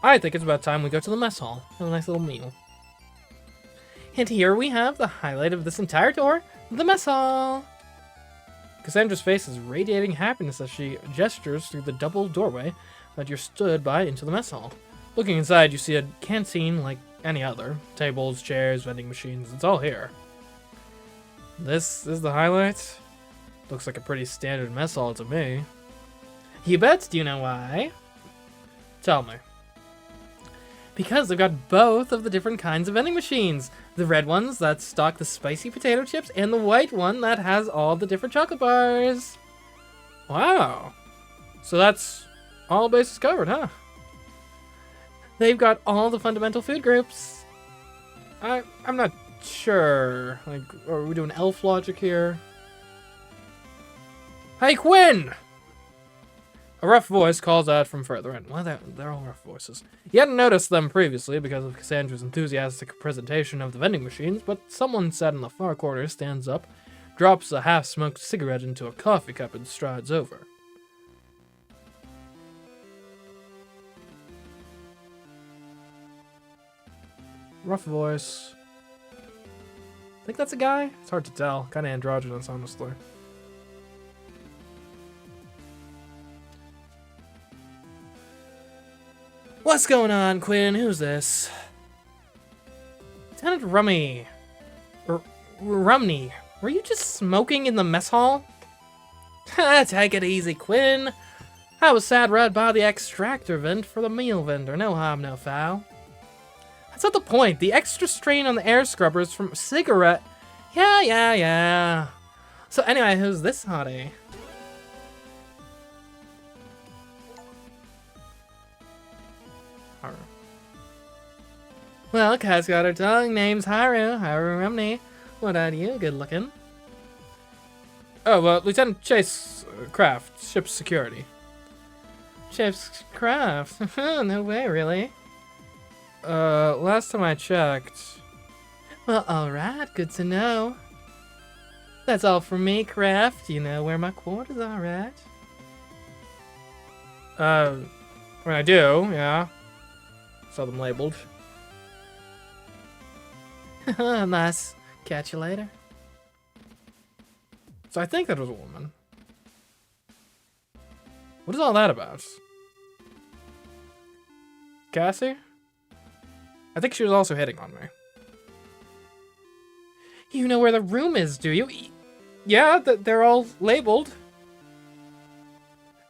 I think it's about time we go to the mess hall. Have a nice little meal. And here we have the highlight of this entire tour, the mess hall. Cassandra's face is radiating happiness as she gestures through the double doorway that you're stood by into the mess hall. Looking inside, you see a canteen like any other. Tables, chairs, vending machines, it's all here. This is the highlight? Looks like a pretty standard mess hall to me. You bet, do you know why? Tell me. Because they've got both of the different kinds of vending machines. The red ones that stock the spicy potato chips, and the white one that has all the different chocolate bars. Wow. So that's all bases covered, huh? They've got all the fundamental food groups. I'm not sure. Like, are we doing elf logic here? Hey, Quinn! A rough voice calls out from further in. Well, they're all rough voices. You hadn't noticed them previously because of Cassandra's enthusiastic presentation of the vending machines, but someone sat in the far corner stands up, drops a half-smoked cigarette into a coffee cup, and strides over. Rough voice. Think that's a guy? It's hard to tell. Kind of androgynous, honestly. What's going on, Quinn? Who's this? Lieutenant Rumney. Rumney. Were you just smoking in the mess hall? Take it easy, Quinn. I was sat right by the extractor vent for the meal vendor. No harm, no foul. That's not the point. The extra strain on the air scrubbers from cigarette. Yeah. So anyway, who's this hottie? Well, Cat's got her tongue. Name's Haru Rumney. What are you? Good looking. Oh, well, Lieutenant Chase Craft, ship's security. Ship's Craft? No way, really? Last time I checked. Well, alright, good to know. That's all from me, Craft. You know where my quarters are at? When I do, yeah. Saw them labeled. Nice. Catch you later. So I think that was a woman. What is all that about? Cassie? I think she was also hitting on me. You know where the room is, do you? Yeah, they're all labeled.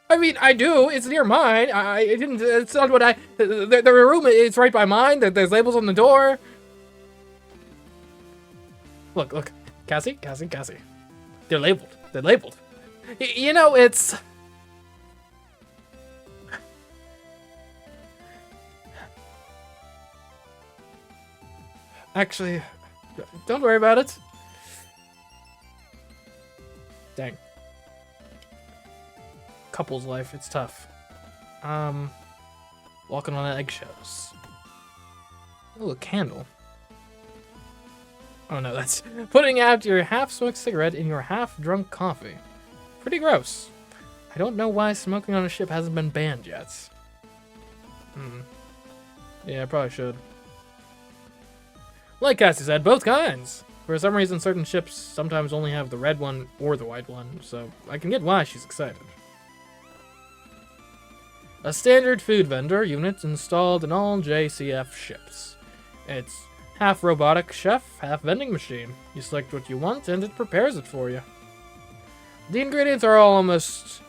I mean, I do. It's near mine. I didn't. It's not what I. The room is right by mine. There's labels on the door. Look, Cassie. They're labeled. You know, it's... Actually, don't worry about it. Dang. Couple's life, it's tough. Walking on eggshells. Ooh, a candle. Oh no, that's putting out your half-smoked cigarette in your half-drunk coffee. Pretty gross. I don't know why smoking on a ship hasn't been banned yet. Yeah, I probably should. Like Cassie said, both kinds. For some reason, certain ships sometimes only have the red one or the white one, so I can get why she's excited. A standard food vendor unit installed in all JCF ships. It's half robotic chef, half vending machine. You select what you want and it prepares it for you. The ingredients are almost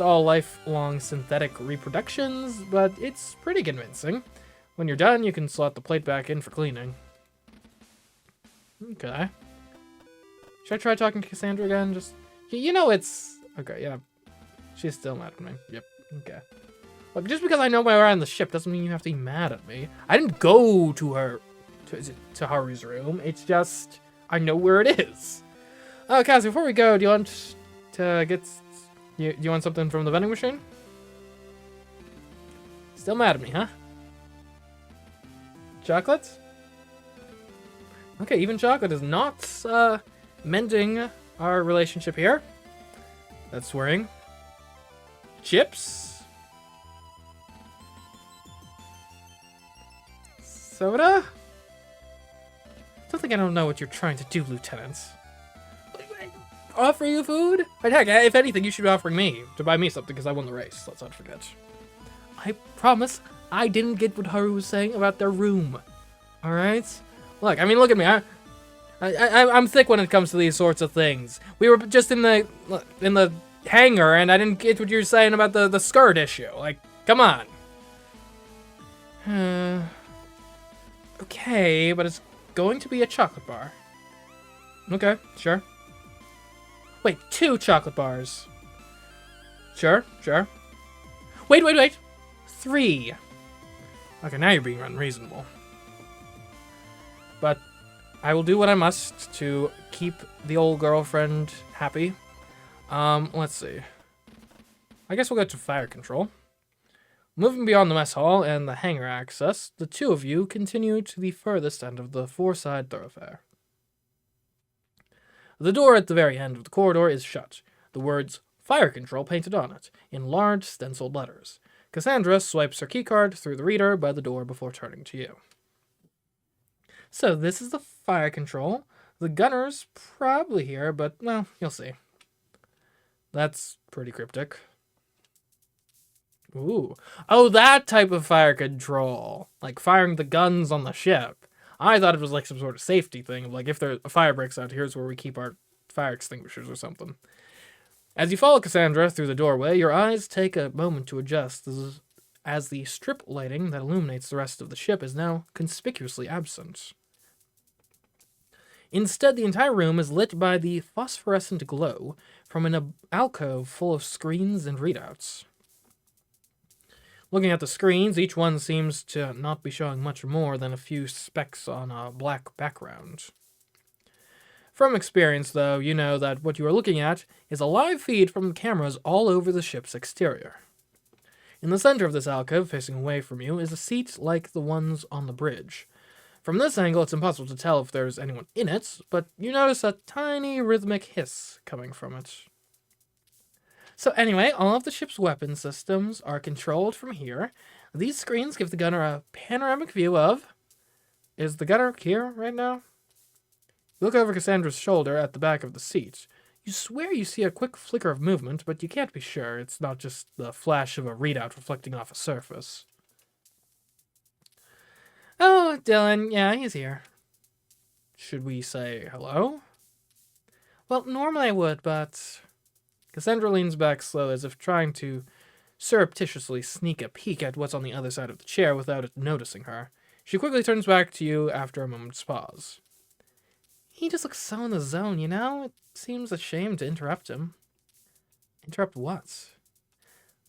all lifelong synthetic reproductions, but it's pretty convincing. When you're done, you can slot the plate back in for cleaning. Okay. Should I try talking to Cassandra again? Just, you know it's... Okay, yeah. She's still mad at me. Yep, okay. Look, just because I know where we're on the ship doesn't mean you have to be mad at me. I didn't go to her... to Haru's room. It's just... I know where it is. Oh, Cassie, before we go, do you want to get... Do you want something from the vending machine? Still mad at me, huh? Chocolate? Okay, even chocolate is not mending our relationship here. That's worrying. Chips? Soda? Don't think I don't know what you're trying to do, Lieutenant. Offer you food? But heck, if anything, you should be offering me to buy me something because I won the race. Let's not forget. I promise I didn't get what Haru was saying about their room. All right? Look, I mean, look at me. I'm thick when it comes to these sorts of things. We were just in the hangar, and I didn't get what you were saying about the skirt issue. Like, come on. Okay, but it's going to be a chocolate bar. Okay, sure. Wait, 2 chocolate bars. Sure. Wait. 3. Okay, now you're being unreasonable. But I will do what I must to keep the old girlfriend happy. Let's see. I guess we'll go to fire control. Moving beyond the mess hall and the hangar access, the 2 of you continue to the furthest end of the 4-side thoroughfare. The door at the very end of the corridor is shut, the words Fire Control painted on it, in large stenciled letters. Cassandra swipes her keycard through the reader by the door before turning to you. So this is the Fire Control. The gunner's probably here, but, well, you'll see. That's pretty cryptic. Ooh. Oh, that type of fire control. Like firing the guns on the ship. I thought it was like some sort of safety thing. Like if a fire breaks out, here's where we keep our fire extinguishers or something. As you follow Cassandra through the doorway, your eyes take a moment to adjust as the strip lighting that illuminates the rest of the ship is now conspicuously absent. Instead, the entire room is lit by the phosphorescent glow from an alcove full of screens and readouts. Looking at the screens, each one seems to not be showing much more than a few specks on a black background. From experience, though, you know that what you are looking at is a live feed from cameras all over the ship's exterior. In the center of this alcove, facing away from you, is a seat like the ones on the bridge. From this angle, it's impossible to tell if there's anyone in it, but you notice a tiny rhythmic hiss coming from it. So anyway, all of the ship's weapon systems are controlled from here. These screens give the gunner a panoramic view of... Is the gunner here right now? You look over Cassandra's shoulder at the back of the seat. You swear you see a quick flicker of movement, but you can't be sure. It's not just the flash of a readout reflecting off a surface. Oh, Dylan. Yeah, he's here. Should we say hello? Well, normally I would, but... Cassandra leans back slow as if trying to surreptitiously sneak a peek at what's on the other side of the chair without it noticing her. She quickly turns back to you after a moment's pause. He just looks so in the zone, you know? It seems a shame to interrupt him. Interrupt what?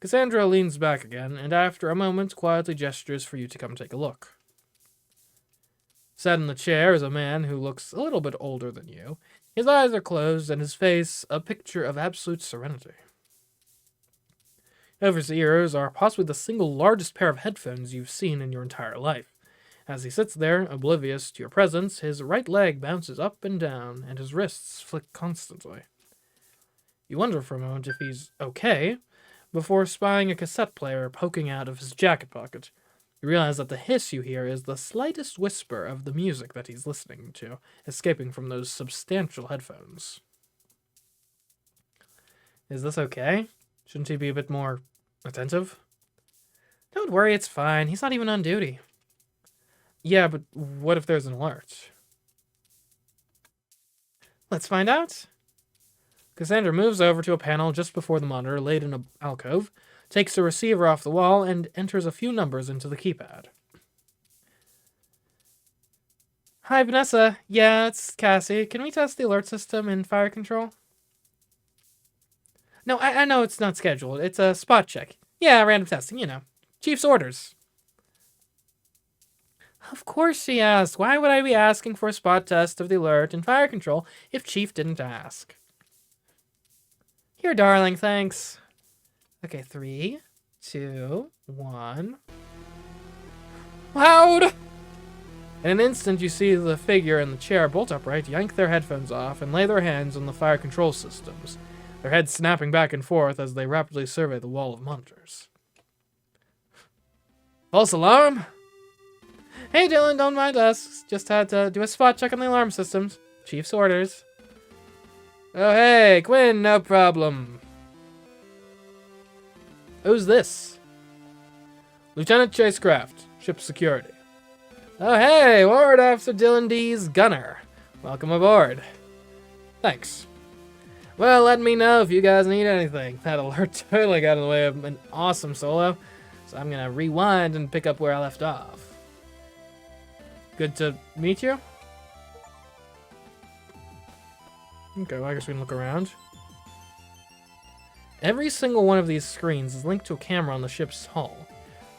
Cassandra leans back again, and after a moment quietly gestures for you to come take a look. Sat in the chair is a man who looks a little bit older than you. His eyes are closed, and his face a picture of absolute serenity. Over his ears are possibly the single largest pair of headphones you've seen in your entire life. As he sits there, oblivious to your presence, his right leg bounces up and down, and his wrists flick constantly. You wonder for a moment if he's okay, before spying a cassette player poking out of his jacket pocket. You realize that the hiss you hear is the slightest whisper of the music that he's listening to, escaping from those substantial headphones. Is this okay? Shouldn't he be a bit more attentive? Don't worry, it's fine. He's not even on duty. Yeah, but what if there's an alert? Let's find out. Cassandra moves over to a panel just before the monitor laid in an alcove, takes a receiver off the wall, and enters a few numbers into the keypad. Hi, Vanessa. Yeah, it's Cassie. Can we test the alert system in fire control? No, I know it's not scheduled. It's a spot check. Yeah, random testing, you know. Chief's orders. Of course she asked. Why would I be asking for a spot test of the alert in fire control if Chief didn't ask? Here, darling, thanks. Okay, 3, 2, 1. Loud! In an instant, you see the figure in the chair bolt upright, yank their headphones off, and lay their hands on the fire control systems, their heads snapping back and forth as they rapidly survey the wall of monitors. False alarm? Hey Dylan, don't mind us. Just had to do a spot check on the alarm systems. Chief's orders. Oh hey, Quinn, no problem. Who's this? Lieutenant Chase Craft, ship security. Oh hey, Ward Officer Dylan D's gunner. Welcome aboard. Thanks. Well, let me know if you guys need anything. That alert totally got in the way of an awesome solo, so I'm gonna rewind and pick up where I left off. Good to meet you. Okay, well, I guess we can look around. Every single one of these screens is linked to a camera on the ship's hull.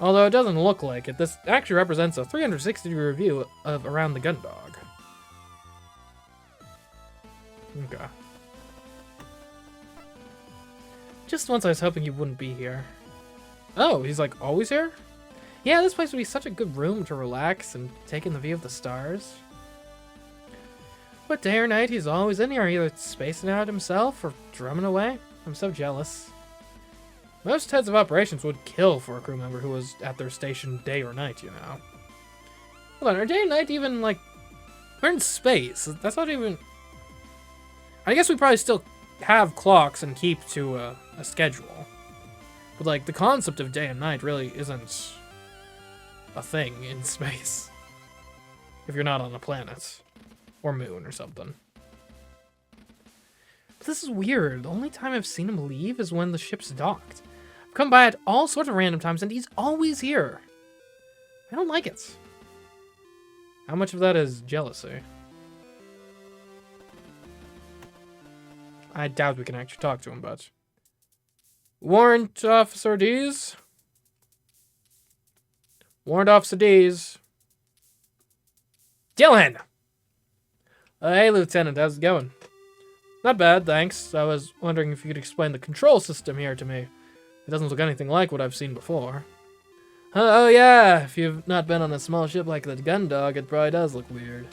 Although it doesn't look like it, this actually represents a 360-degree view of around the Gun-Dog. Okay. Just once I was hoping he wouldn't be here. Oh, he's like always here? Yeah, this place would be such a good room to relax and take in the view of the stars. But day or night, he's always in here, either spacing out himself or drumming away. I'm so jealous. Most heads of operations would kill for a crew member who was at their station day or night, you know. Hold on, are day and night even, like... We're in space. That's not even... I guess we probably still have clocks and keep to a schedule. But, like, the concept of day and night really isn't a thing in space. If you're not on a planet. Or moon or something. But this is weird. The only time I've seen him leave is when the ship's docked. I've come by at all sorts of random times and he's always here. I don't like it. How much of that is jealousy? I doubt we can actually talk to him, but... Warrant Officer D's? Warrant Officer D's. Dylan! Hey, Lieutenant, how's it going? Not bad, thanks. I was wondering if you could explain the control system here to me. It doesn't look anything like what I've seen before. Oh yeah, if you've not been on a small ship like the Gun-Dog, it probably does look weird.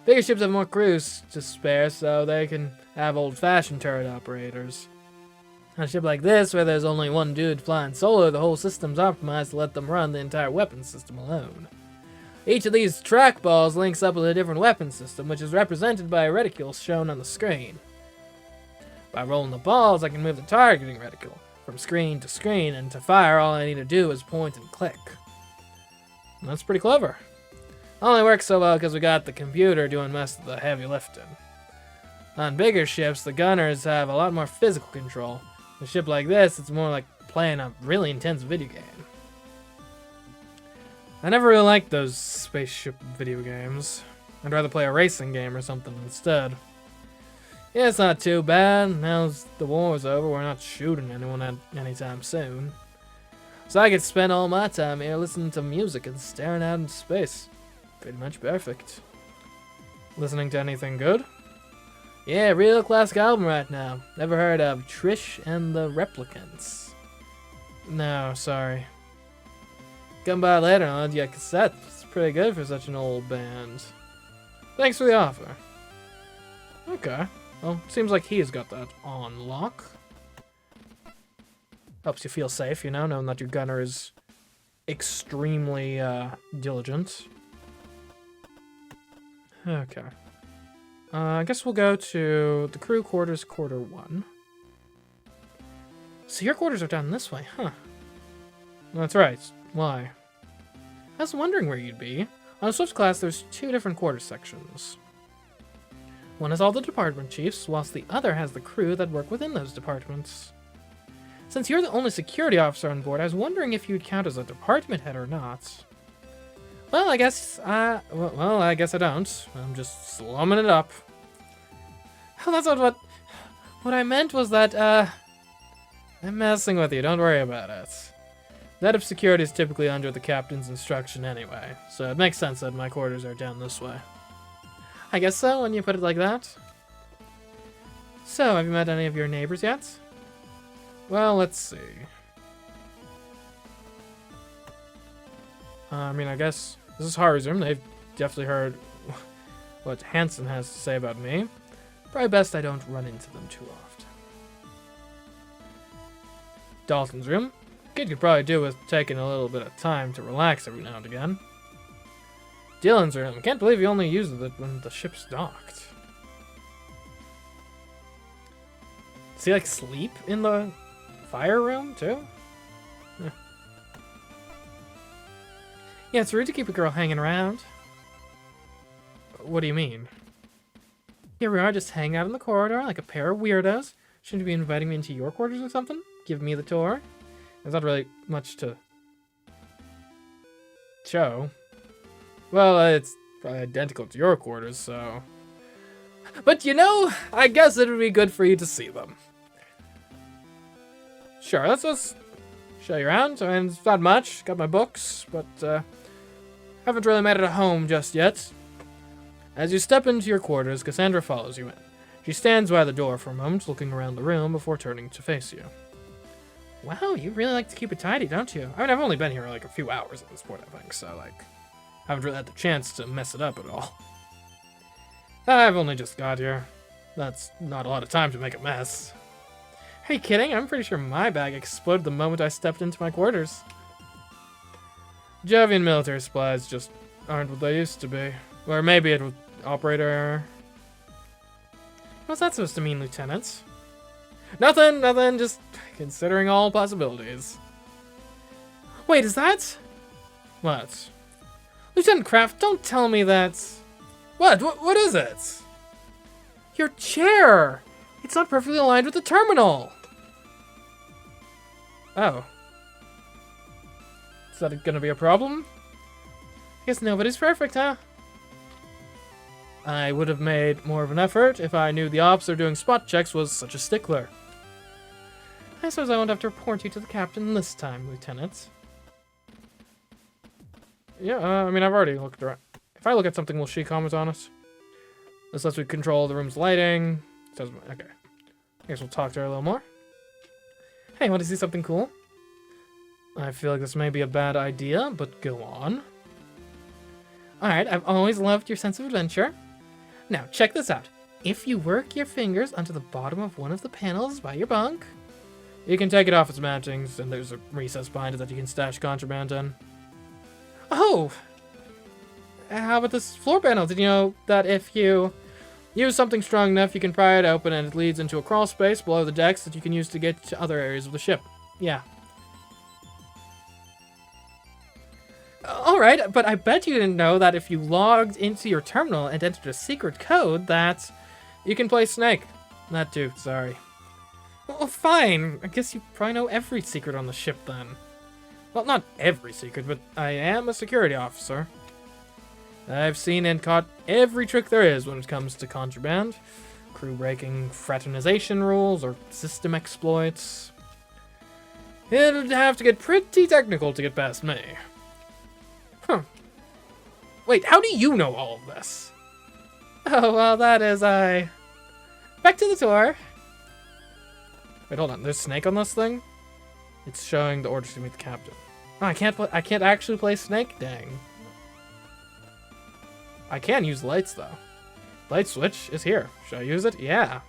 Bigger ships have more crews to spare, so they can have old-fashioned turret operators. On a ship like this, where there's only one dude flying solo, the whole system's optimized to let them run the entire weapon system alone. Each of these trackballs links up with a different weapon system, which is represented by a reticule shown on the screen. By rolling the balls, I can move the targeting reticule from screen to screen, and to fire, all I need to do is point and click. And that's pretty clever. Only works so well because we got the computer doing most of the heavy lifting. On bigger ships, the gunners have a lot more physical control. A ship like this, it's more like playing a really intense video game. I never really liked those spaceship video games. I'd rather play a racing game or something instead. Yeah, it's not too bad. Now the war's over, we're not shooting anyone anytime soon. So I could spend all my time here listening to music and staring out into space. Pretty much perfect. Listening to anything good? Yeah, real classic album right now. Never heard of Trish and the Replicants? No, sorry. Come by later and I'll lend you a cassette. It's pretty good for such an old band. Thanks for the offer. Okay. Well, seems like he's got that on lock. Helps you feel safe, you know, knowing that your gunner is extremely diligent. Okay. I guess we'll go to the crew quarters, quarter 1. So your quarters are down this way, huh? That's right. Why? I was wondering where you'd be. On a Swift class, there's 2 different quarter sections. One has all the department chiefs, whilst the other has the crew that work within those departments. Since you're the only security officer on board, I was wondering if you'd count as a department head or not. Well, I guess, I guess I don't. I'm just slumming it up. Oh, that's not what I meant was that, I'm messing with you, don't worry about it. That of security is typically under the captain's instruction anyway, so it makes sense that my quarters are down this way. I guess so, when you put it like that. So, have you met any of your neighbors yet? Well, let's see. I mean, I guess this is Haru's room. They've definitely heard what Hansen has to say about me. Probably best I don't run into them too often. Dalton's room. Kid could probably do with taking a little bit of time to relax every now and again. Dylan's room. Can't believe he only uses it when the ship's docked. Does he, like, sleep in the fire room, too? Yeah, it's rude to keep a girl hanging around. What do you mean? Here we are, just hanging out in the corridor like a pair of weirdos. Shouldn't you be inviting me into your quarters or something? Give me the tour. There's not really much to show. Well, it's probably identical to your quarters, so... But you know, I guess it would be good for you to see them. Sure, let's just show you around. I mean, it's not much. Got my books, but haven't really made it a home just yet. As you step into your quarters, Cassandra follows you in. She stands by the door for a moment, looking around the room before turning to face you. Wow, you really like to keep it tidy, don't you? I mean, I've only been here like a few hours at this point, I think, so like, I haven't really had the chance to mess it up at all. I've only just got here. That's not a lot of time to make a mess. Are you kidding? I'm pretty sure my bag exploded the moment I stepped into my quarters. Jovian military supplies just aren't what they used to be. Or maybe it was operator error. What's that supposed to mean, Lieutenant? Nothing, just considering all possibilities. Wait, is that? What? Lieutenant Kraft, don't tell me that... What is it? Your chair! It's not perfectly aligned with the terminal! Oh. Is that gonna be a problem? Guess nobody's perfect, huh? I would have made more of an effort if I knew the officer doing spot checks was such a stickler. I suppose I won't have to report you to the captain this time, Lieutenant. Yeah, I mean, I've already looked around. If I look at something, will she comment on it? This lets me control the room's lighting. Okay. I guess we'll talk to her a little more. Hey, want to see something cool? I feel like this may be a bad idea, but go on. Alright, I've always loved your sense of adventure. Now, check this out. If you work your fingers onto the bottom of one of the panels by your bunk, you can take it off its mountings, and there's a recess behind it that you can stash contraband in. Oh! How about this floor panel? Did you know that if you use something strong enough, you can pry it open and it leads into a crawl space below the decks that you can use to get to other areas of the ship? Yeah. Alright, but I bet you didn't know that if you logged into your terminal and entered a secret code that you can play Snake. That too, sorry. Well, fine. I guess you probably know every secret on the ship then. Well, not every secret, but I am a security officer. I've seen and caught every trick there is when it comes to contraband, crew breaking fraternization rules, or system exploits. It'd have to get pretty technical to get past me. Huh. Wait, how do you know all of this? Oh, well, that is, back to the tour. Wait, hold on. There's Snake on this thing? It's showing the orders to meet the captain. Oh, I can't actually play Snake? Dang. I can use lights, though. Light switch is here. Should I use it? Yeah.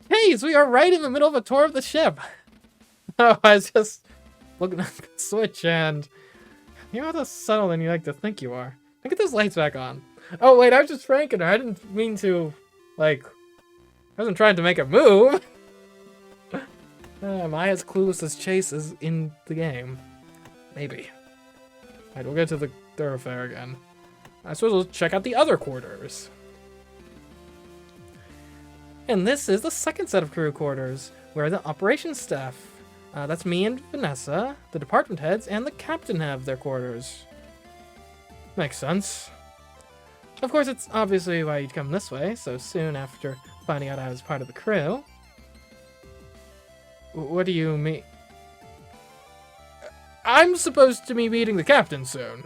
Hey, so we are right in the middle of a tour of the ship. Oh, I was just looking at the switch and... You're not as subtle than you like to think you are. Look at those lights back on. Oh, wait, I was just pranking her. I didn't mean to, like... I wasn't trying to make her move. Am I as clueless as Chase is in the game? Maybe. Alright, we'll get to the thoroughfare again. I suppose we'll check out the other quarters. And this is the second set of crew quarters, where the operations staff, that's me and Vanessa, the department heads, and the captain have their quarters. Makes sense. Of course, it's obviously why you'd come this way, so soon after finding out I was part of the crew. What do you mean? I'm supposed to be meeting the captain soon.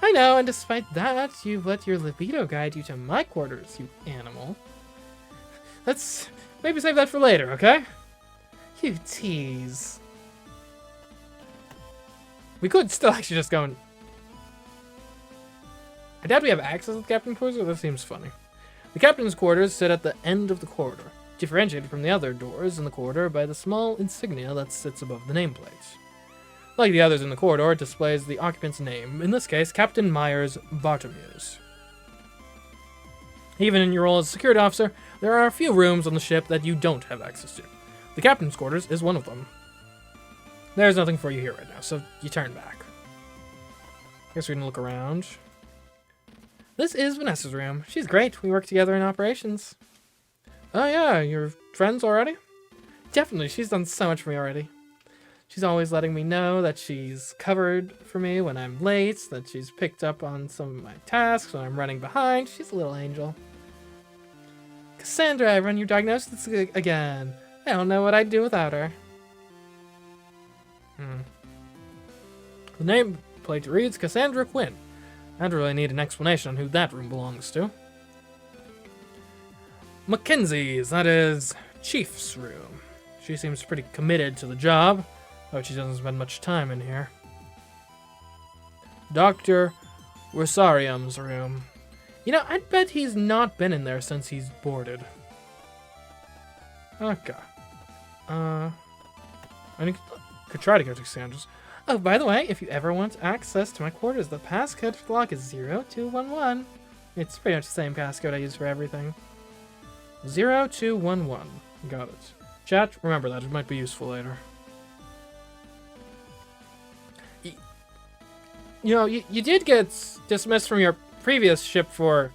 I know, and despite that, you've let your libido guide you to my quarters, you animal. Let's maybe save that for later, okay? You tease. We could still actually just go and... I doubt we have access to the captain's quarters, but that seems funny. The captain's quarters sit at the end of the corridor, differentiated from the other doors in the corridor by the small insignia that sits above the nameplate. Like the others in the corridor, it displays the occupant's name, in this case, Captain Myers Bartomuse. Even in your role as a security officer, there are a few rooms on the ship that you don't have access to. The captain's quarters is one of them. There's nothing for you here right now, so you turn back. Guess we can look around. This is Vanessa's room. She's great. We work together in operations. Oh yeah, you're friends already? Definitely. She's done so much for me already. She's always letting me know that she's covered for me when I'm late, that she's picked up on some of my tasks when I'm running behind. She's a little angel. Cassandra, I run your diagnosis again. I don't know what I'd do without her. The nameplate reads Cassandra Quinn. I don't really need an explanation on who that room belongs to. Mackenzie's, that is, Chief's room. She seems pretty committed to the job, but she doesn't spend much time in here. Dr. Rosarium's room. You know, I'd bet he's not been in there since he's boarded. Okay. I could try to go to Cassandra's. Oh, by the way, if you ever want access to my quarters, the passcode for the lock is 0211. It's pretty much the same passcode I use for everything. 0211. Got it. Chat, remember that. It might be useful later. You know, you did get dismissed from your previous ship for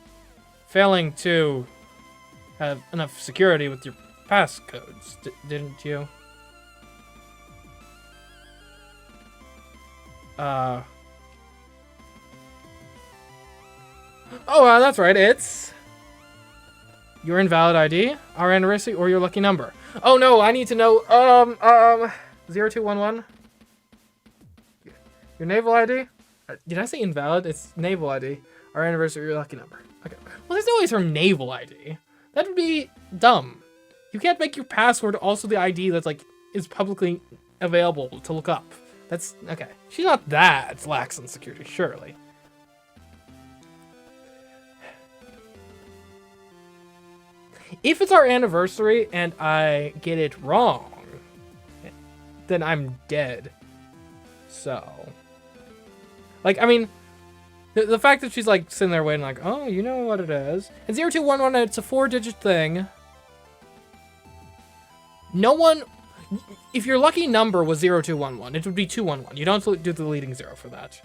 failing to have enough security with your passcodes, didn't you? Oh, that's right. It's your invalid ID, our anniversary, or your lucky number. Oh no, I need to know. 0211. Your naval ID? Did I say invalid? It's naval ID, our anniversary, or your lucky number. Okay. Well, there's no ways from naval ID. That would be dumb. You can't make your password also the ID that's like is publicly available to look up. That's okay. She's not that lax on security, surely. If it's our anniversary and I get it wrong, then I'm dead. So, like, I mean, the fact that she's like sitting there waiting, like, oh, you know what it is. And 0211, it's a 4-digit thing. No one. If your lucky number was 0211, it would be 211. You don't do the leading 0 for that.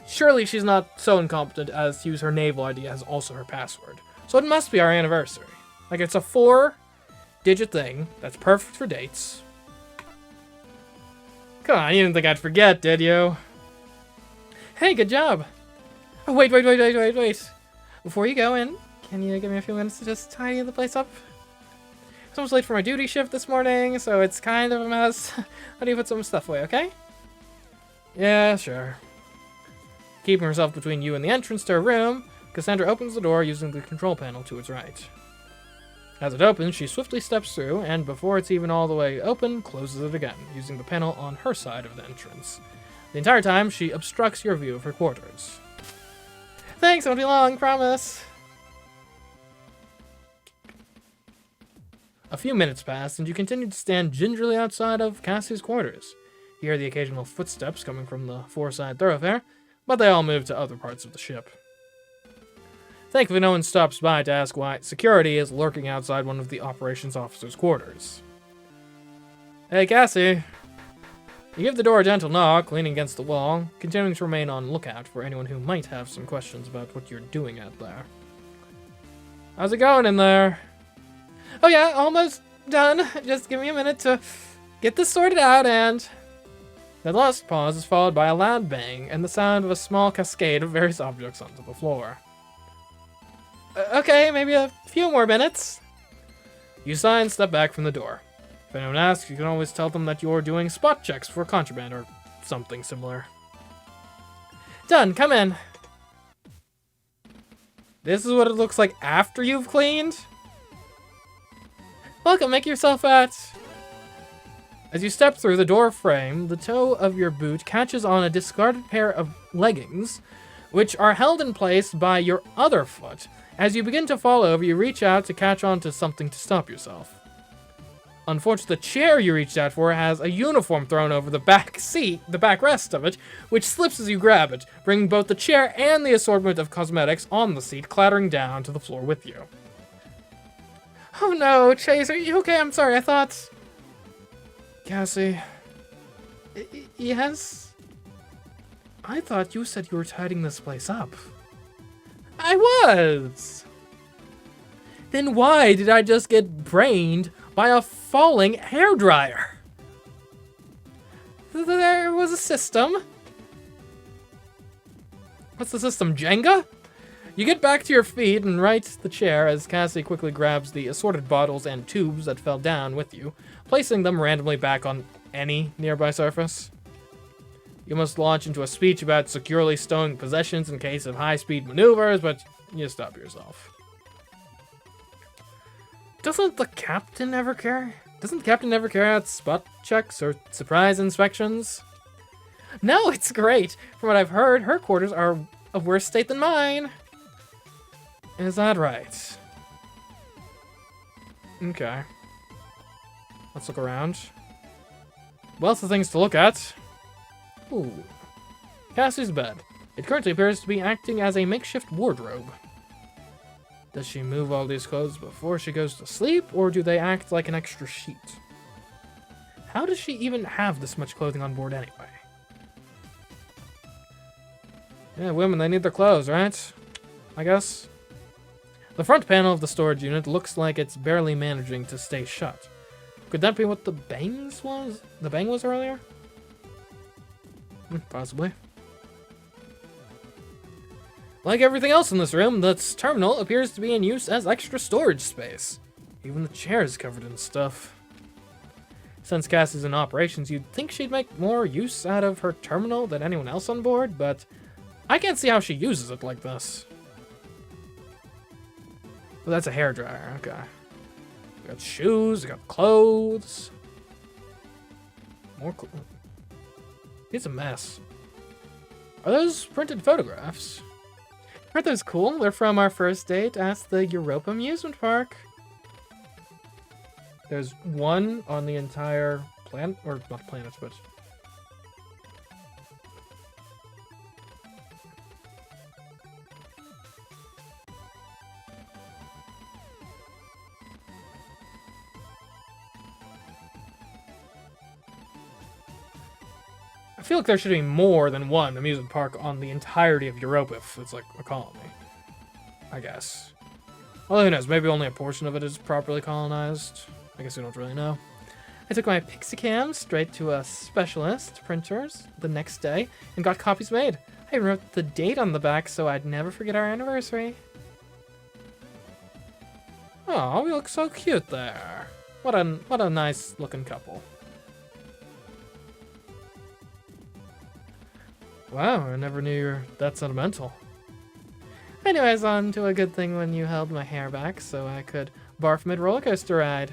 Surely she's not so incompetent as to use her naval ID as also her password. So it must be our anniversary. Like, it's a 4-digit thing that's perfect for dates. Come on, you didn't think I'd forget, did you? Hey, good job. Oh, wait. Before you go in, can you give me a few minutes to just tidy the place up? I was almost late for my duty shift this morning, so it's kind of a mess. How do you put some stuff away, okay? Yeah, sure. Keeping herself between you and the entrance to her room, Cassandra opens the door using the control panel to its right. As it opens, she swiftly steps through, and before it's even all the way open, closes it again, using the panel on her side of the entrance. The entire time, she obstructs your view of her quarters. Thanks, won't be long, promise. A few minutes pass, and you continue to stand gingerly outside of Cassie's quarters. You hear the occasional footsteps coming from the four-side thoroughfare, but they all move to other parts of the ship. Thankfully, no one stops by to ask why security is lurking outside one of the operations officer's quarters. Hey, Cassie. You give the door a gentle knock, leaning against the wall, continuing to remain on lookout for anyone who might have some questions about what you're doing out there. How's it going in there? Oh yeah, almost done. Just give me a minute to get this sorted out, and... The last pause is followed by a loud bang and the sound of a small cascade of various objects onto the floor. Okay, maybe a few more minutes. You sigh and step back from the door. If anyone asks, you can always tell them that you're doing spot checks for contraband or something similar. Done, come in. This is what it looks like after you've cleaned? Welcome, make yourself at... As you step through the door frame, the toe of your boot catches on a discarded pair of leggings, which are held in place by your other foot. As you begin to fall over, you reach out to catch onto something to stop yourself. Unfortunately, the chair you reached out for has a uniform thrown over the back seat, the backrest of it, which slips as you grab it, bringing both the chair and the assortment of cosmetics on the seat clattering down to the floor with you. Oh no, Chase, are you okay? I'm sorry, I thought... Cassie... Yes? I thought you said you were tidying this place up. I was! Then why did I just get brained by a falling hairdryer? There was a system. What's the system, Jenga? You get back to your feet and right the chair as Cassie quickly grabs the assorted bottles and tubes that fell down with you, placing them randomly back on any nearby surface. You must launch into a speech about securely stowing possessions in case of high-speed maneuvers, but you stop yourself. Doesn't the captain ever care? Doesn't the captain ever carry out spot checks or surprise inspections? No, it's great. From what I've heard, her quarters are of worse state than mine. Is that right? Okay. Let's look around. Lots of things to look at. Ooh. Cassie's bed. It currently appears to be acting as a makeshift wardrobe. Does she move all these clothes before she goes to sleep, or do they act like an extra sheet? How does she even have this much clothing on board anyway? Yeah, women, they need their clothes, right? I guess. The front panel of the storage unit looks like it's barely managing to stay shut. Could that be what the bangs was? The bang was earlier? Possibly. Like everything else in this room, this terminal appears to be in use as extra storage space. Even the chair is covered in stuff. Since Cassie's in operations, you'd think she'd make more use out of her terminal than anyone else on board, but I can't see how she uses it like this. Well, that's a hairdryer, okay. We got shoes, we got clothes. More clothes. It's a mess. Are those printed photographs? Aren't those cool? They're from our first date at the Europa amusement park. There's one on the entire planet, or not planet, but... I feel like there should be more than one amusement park on the entirety of Europa if it's like a colony. I guess. Well, who knows? Maybe only a portion of it is properly colonized. I guess we don't really know. I took my Pixie Cam straight to a specialist printers the next day and got copies made. I even wrote the date on the back so I'd never forget our anniversary. Oh, we look so cute there. What a nice looking couple. Wow, I never knew you were that sentimental. Anyways, on to a good thing when you held my hair back so I could barf mid-roller coaster ride.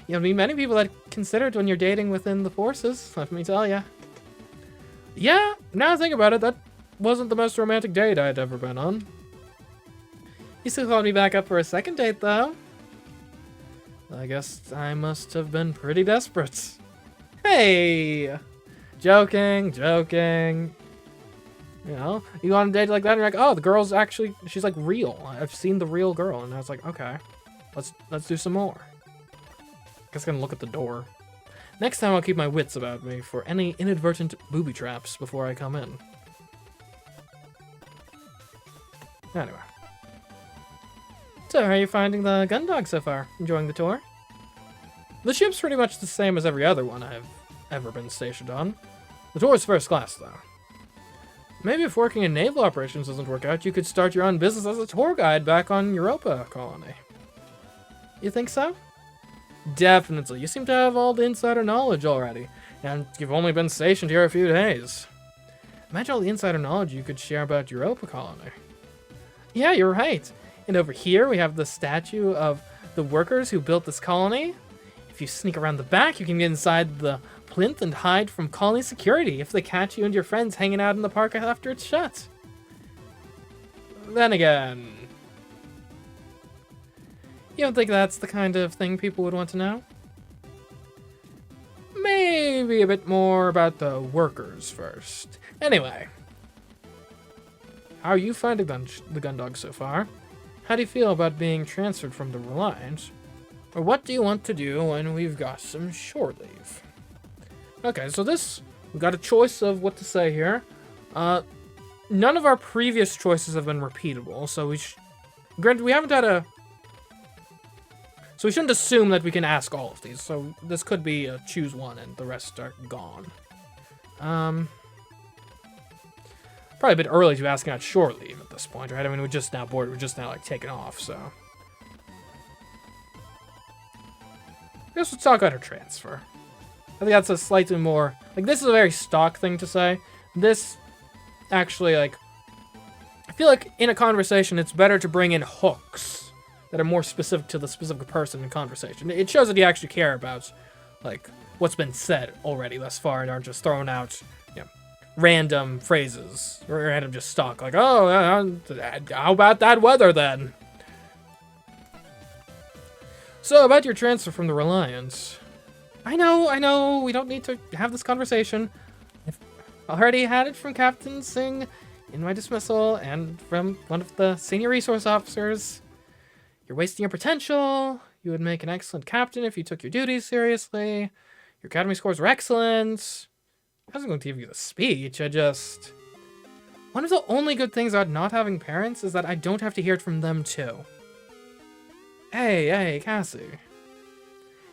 You'll meet many people that consider it when you're dating within the forces, let me tell ya. Yeah, now I think about it, that wasn't the most romantic date I'd ever been on. You still called me back up for a second date, though. I guess I must have been pretty desperate. Hey! Joking. You know, you go on a date like that and you're like, oh, the girl's actually, she's like real. I've seen the real girl. And I was like, okay, let's do some more. Guess I'm gonna look at the door. Next time I'll keep my wits about me for any inadvertent booby traps before I come in. Anyway. So, how are you finding the Gun-Dog so far? Enjoying the tour? The ship's pretty much the same as every other one I've ever been stationed on. The tour's first class, though. Maybe if working in naval operations doesn't work out, you could start your own business as a tour guide back on Europa colony. You think so? Definitely. You seem to have all the insider knowledge already, and you've only been stationed here a few days. Imagine all the insider knowledge you could share about Europa colony. Yeah, you're right. And over here, we have the statue of the workers who built this colony. If you sneak around the back, you can get inside the plinth and hide from colony security if they catch you and your friends hanging out in the park after it's shut. Then again... You don't think that's the kind of thing people would want to know? Maybe a bit more about the workers first. Anyway, how are you finding the Gun-Dog so far? How do you feel about being transferred from the Reliant? Or what do you want to do when we've got some shore leave? Okay, so we've got a choice of what to say here. None of our previous choices have been repeatable, so granted, we haven't had so we shouldn't assume that we can ask all of these, so this could be a choose one and the rest are gone. Probably a bit early to be asking out shore leave at this point, right? I mean, we're just now bored, we're just now, like, taking off, so. I guess let's talk about her transfer. I think that's a slightly more, like, this is a very stock thing to say. This, actually, like, I feel like in a conversation, it's better to bring in hooks that are more specific to the specific person in conversation. It shows that you actually care about, like, what's been said already thus far and aren't just throwing out, you know, random phrases or random just stock, like, oh, how about that weather then? So, about your transfer from the Reliance. I know, we don't need to have this conversation. I've already had it from Captain Singh in my dismissal and from one of the senior resource officers. You're wasting your potential. You would make an excellent captain if you took your duties seriously. Your academy scores were excellent. I wasn't going to give you the speech, one of the only good things about not having parents is that I don't have to hear it from them too. Hey, Cassie.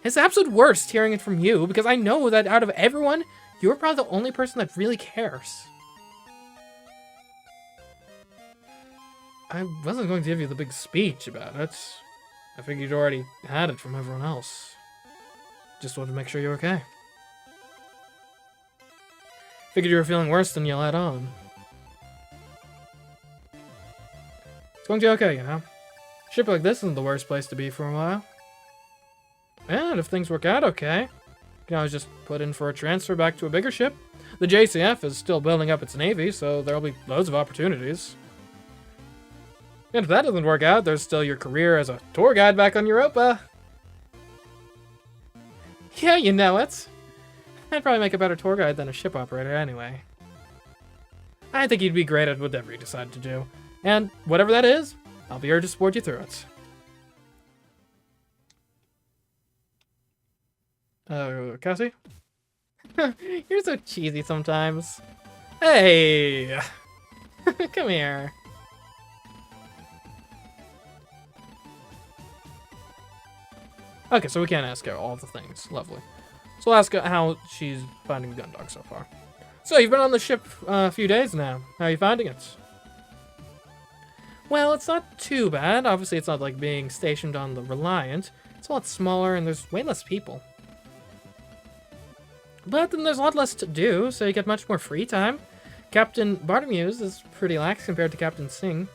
It's the absolute worst hearing it from you, because I know that out of everyone, you're probably the only person that really cares. I wasn't going to give you the big speech about it. I figured you already had it from everyone else. Just wanted to make sure you're okay. Figured you were feeling worse than you let on. It's going to be okay, you know? A ship like this isn't the worst place to be for a while. And if things work out okay, you can always just put in for a transfer back to a bigger ship. The JCF is still building up its navy, so there'll be loads of opportunities. And if that doesn't work out, there's still your career as a tour guide back on Europa. Yeah, you know it. I'd probably make a better tour guide than a ship operator anyway. I think you'd be great at whatever you decide to do. And whatever that is, I'll be here to support you through it. Cassie? You're so cheesy sometimes. Hey! Come here. Okay, so we can't ask her all the things. Lovely. So we'll ask her how she's finding the Gun-Dog so far. So, you've been on the ship a few days now. How are you finding it? Well, it's not too bad. Obviously, it's not like being stationed on the Reliant. It's a lot smaller and there's way less people. But then there's a lot less to do, so you get much more free time. Captain Bartomeu's is pretty lax compared to Captain Singh.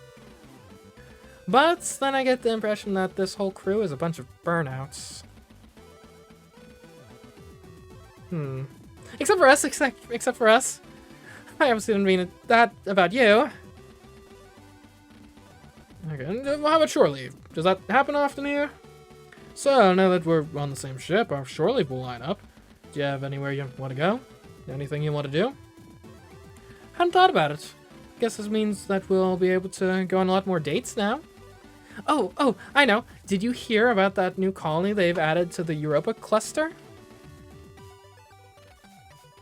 But then I get the impression that this whole crew is a bunch of burnouts. Except for us, except for us. I obviously didn't mean that about you. Okay, how about shore leave? Does that happen often here? So, now that we're on the same ship, our shore leave will line up. Do you have anywhere you want to go? Anything you want to do? Hadn't thought about it. Guess this means that we'll be able to go on a lot more dates now. Oh, I know. Did you hear about that new colony they've added to the Europa cluster?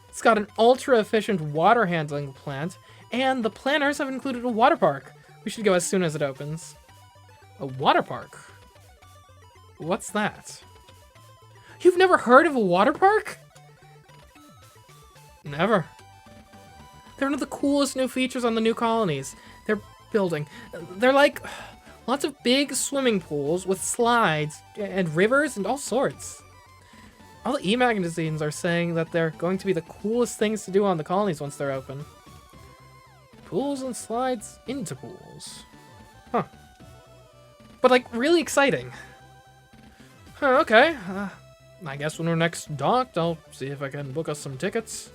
It's got an ultra-efficient water handling plant, and the planners have included a water park. We should go as soon as it opens. A water park? What's that? You've never heard of a water park? Never. They're one of the coolest new features on the new colonies. They're building. They're like lots of big swimming pools with slides and rivers and all sorts. All the e-magazines are saying that they're going to be the coolest things to do on the colonies once they're open. Pools and slides into pools. Huh. But like really exciting. Huh, okay. I guess when we're next docked, I'll see if I can book us some tickets.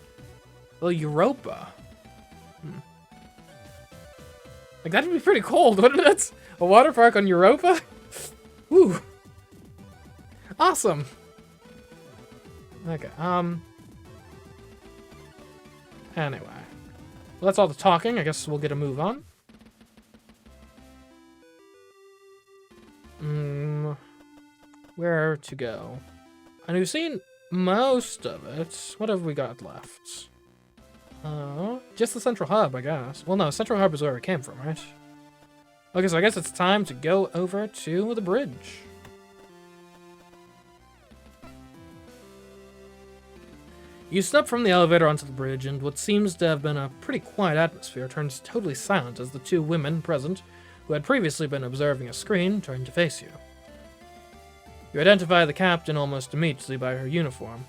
Well, Europa. Like, that'd be pretty cold, wouldn't it? A water park on Europa? Ooh. Awesome. Okay, anyway. Well, that's all the talking. I guess we'll get a move on. Where to go? And we've seen most of it. What have we got left? Just the central hub, I guess. Well, no, central hub is where we came from, right? Okay, so I guess it's time to go over to the bridge. You step from the elevator onto the bridge, and what seems to have been a pretty quiet atmosphere turns totally silent as the two women present, who had previously been observing a screen, turn to face you. You identify the captain almost immediately by her uniform,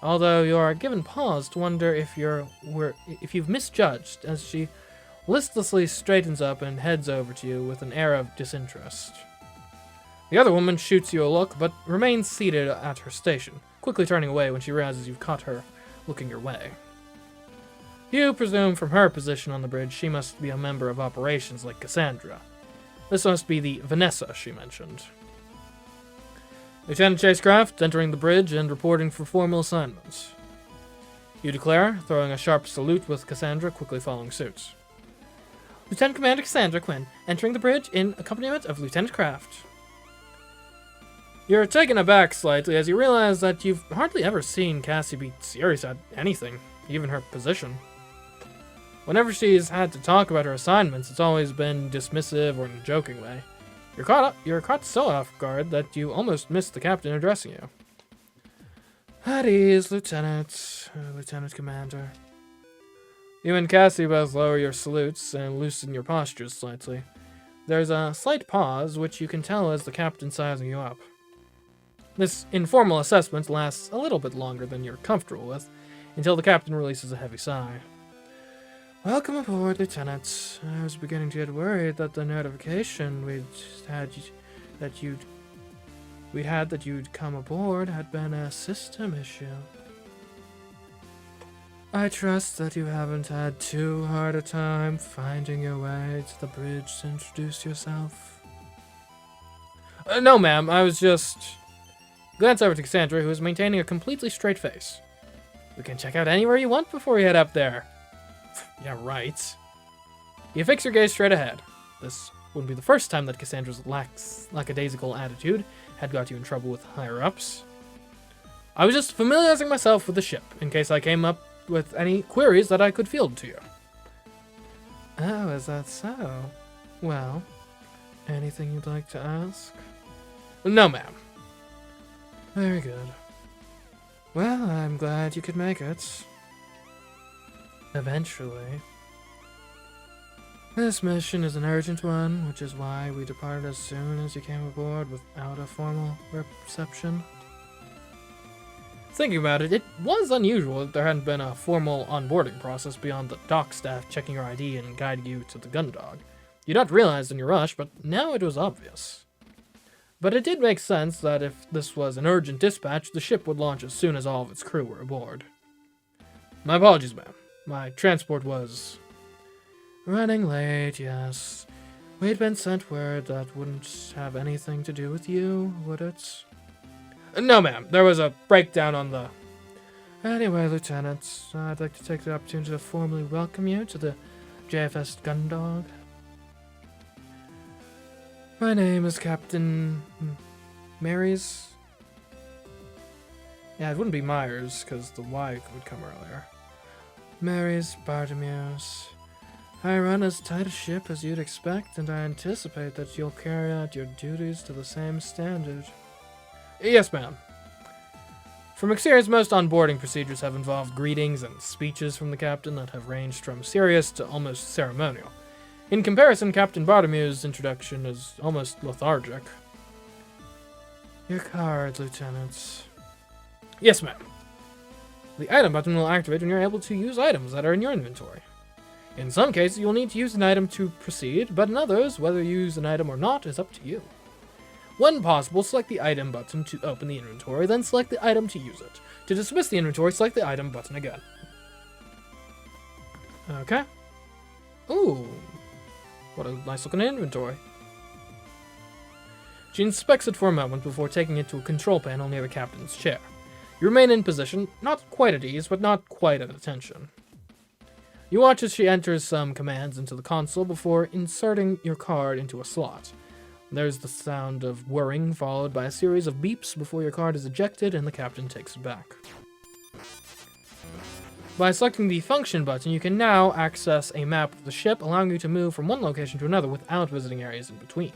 although you are given pause to wonder if you've misjudged as she listlessly straightens up and heads over to you with an air of disinterest. The other woman shoots you a look, but remains seated at her station, quickly turning away when she realizes you've caught her looking your way. You presume from her position on the bridge she must be a member of operations like Cassandra. This must be the Vanessa she mentioned. Lieutenant Chasecraft entering the bridge and reporting for formal assignments. You declare, throwing a sharp salute with Cassandra quickly following suit. Lieutenant Commander Cassandra Quinn entering the bridge in accompaniment of Lieutenant Craft. You're taken aback slightly as you realize that you've hardly ever seen Cassie be serious at anything, even her position. Whenever she's had to talk about her assignments, it's always been dismissive or in a joking way. You're caught so off guard that you almost miss the captain addressing you. At ease, Lieutenant Commander. You and Cassie both lower your salutes and loosen your postures slightly. There's a slight pause, which you can tell is the captain sizing you up. This informal assessment lasts a little bit longer than you're comfortable with, until the captain releases a heavy sigh. Welcome aboard, Lieutenant. I was beginning to get worried that the notification we'd had that you'd come aboard had been a system issue. I trust that you haven't had too hard a time finding your way to the bridge to introduce yourself. No, ma'am. I was just... Glance over to Cassandra, who is maintaining a completely straight face. We can check out anywhere you want before we head up there. Yeah, right. You fix your gaze straight ahead. This wouldn't be the first time that Cassandra's lackadaisical attitude had got you in trouble with higher-ups. I was just familiarizing myself with the ship, in case I came up with any queries that I could field to you. Oh, is that so? Well, anything you'd like to ask? No, ma'am. Very good. Well, I'm glad you could make it. Eventually. This mission is an urgent one, which is why we departed as soon as you came aboard without a formal reception. Thinking about it, it was unusual that there hadn't been a formal onboarding process beyond the dock staff checking your ID and guiding you to the Gun-Dog. You'd not realized in your rush, but now it was obvious. But it did make sense that if this was an urgent dispatch, the ship would launch as soon as all of its crew were aboard. My apologies, ma'am. My transport was... running late, yes. We'd been sent word that wouldn't have anything to do with you, would it? No, ma'am. There was a breakdown on the... Anyway, Lieutenant, I'd like to take the opportunity to formally welcome you to the JFS Gun-Dog. My name is Captain... Mary's? Yeah, it wouldn't be Myers, because the Y would come earlier. Mary's Bartimeus. I run as tight a ship as you'd expect, and I anticipate that you'll carry out your duties to the same standard. Yes, ma'am. From experience, most onboarding procedures have involved greetings and speeches from the captain that have ranged from serious to almost ceremonial. In comparison, Captain Bartomeu's introduction is almost lethargic. Your card, Lieutenant. Yes, ma'am. The item button will activate when you're able to use items that are in your inventory. In some cases, you'll need to use an item to proceed, but in others, whether you use an item or not is up to you. When possible, select the item button to open the inventory, then select the item to use it. To dismiss the inventory, select the item button again. Okay. Ooh. What a nice looking inventory. She inspects it for a moment before taking it to a control panel near the captain's chair. You remain in position, not quite at ease, but not quite at attention. You watch as she enters some commands into the console before inserting your card into a slot. There's the sound of whirring, followed by a series of beeps before your card is ejected and the captain takes it back. By selecting the function button, you can now access a map of the ship, allowing you to move from one location to another without visiting areas in between.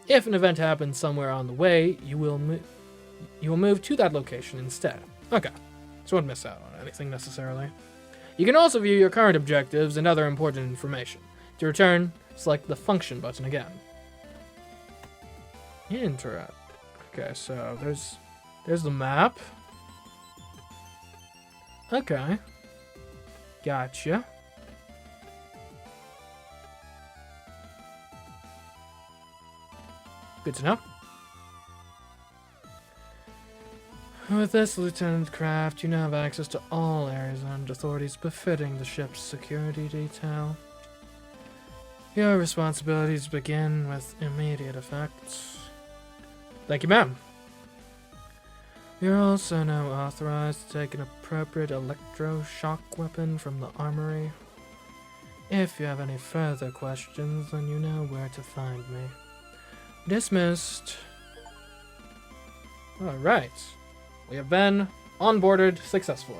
If an event happens somewhere on the way, you will move to that location instead. Okay, so you won't miss out on anything necessarily. You can also view your current objectives and other important information. To return, select the function button again. Interesting. Okay, so there's the map. Okay. Gotcha. Good to know. With this, Lieutenant Craft, you now have access to all areas and authorities befitting the ship's security detail. Your responsibilities begin with immediate effect. Thank you, ma'am. You're also now authorized to take an appropriate electroshock weapon from the armory. If you have any further questions, then you know where to find me. Dismissed. Alright. We have been onboarded successfully.